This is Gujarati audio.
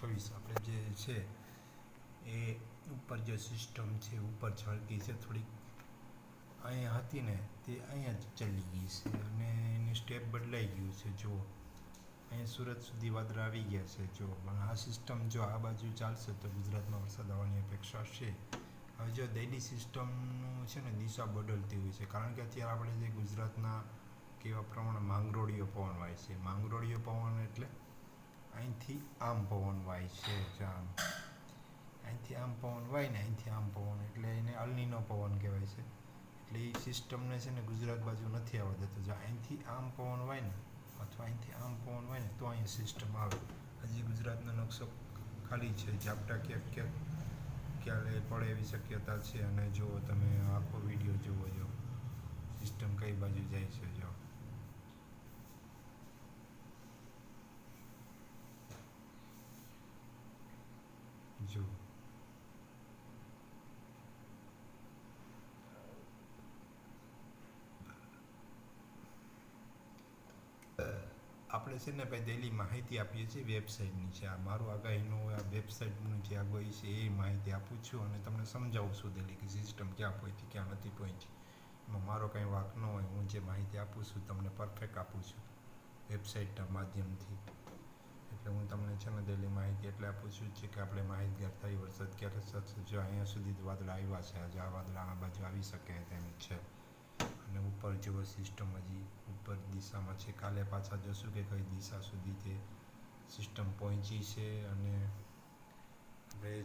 2026 આપણે જે છે એ ઉપર જે સિસ્ટમ છે ઉપર ચડતી છે થોડીક અહીંયા હતી ને તે અહીંયા જ ચાલી ગઈ છે અને એની સ્ટેપ બદલાઈ ગયું છે જો અહીંયા સુરત સુધી વાદળા આવી ગયા છે જો પણ આ સિસ્ટમ જો આ બાજુ ચાલશે તો ગુજરાતમાં વરસાદ આવવાની અપેક્ષા છે. હવે જો દૈલી સિસ્ટમનું છે ને દિશા બદલતી હોય છે કારણ કે અત્યારે આપણે જે ગુજરાતના કેવા પ્રમાણે માંગરોળીયો પવન વાય છે. માંગરોળીયો પવન એટલે અહીંથી આમ પવન વાય છે આમ અહીંથી આમ પવન વાય ને અહીંથી આમ પવન એટલે એને અલનીનો પવન કહેવાય છે. એટલે એ સિસ્ટમને છે ને ગુજરાત બાજુ નથી આવવા દેતો. જો અહીંથી આમ પવન વાય ને અથવા અહીંથી આમ પવન વાય ને તો અહીંયા સિસ્ટમ આવે. હજી ગુજરાતનો નકશો ખાલી છે, ઝાપટા ક્યારે પડે એવી શક્યતા છે અને જો તમે આખો વિડીયો જુઓ જો સિસ્ટમ કઈ બાજુ જાય છે જો આપણે છે ને ભાઈ ડેલી માહિતી આપીએ છીએ વેબસાઇટની છે. આ મારું આગાહીનું આ વેબસાઇટનું જે આગાહી છે એ માહિતી આપું છું અને તમને સમજાવું છું ડેલી કે સિસ્ટમ ક્યાં પહોંચી ક્યાં નથી પહોંચી. એમાં મારો કંઈ વાંક ન હોય. હું જે માહિતી આપું છું તમને પરફેક્ટ આપું છું વેબસાઇટના માધ્યમથી. એટલે હું તમને છે ને ડેલી માહિતી એટલે આપું છું કે આપણે માહિતગાર થઈ વરસાદ ક્યારે થશે. જો અહીંયા સુધી વાદળા આવ્યા છે, આજે આ વાદળા આ બાજુ આવી શકે તેમ છે અને ઉપર જેવો સિસ્ટમ હજી ઉપર દિશામાં છે. કાલે પાછા જોશું કે કઈ દિશા સુધી તે સિસ્ટમ પહોંચી છે અને આપણે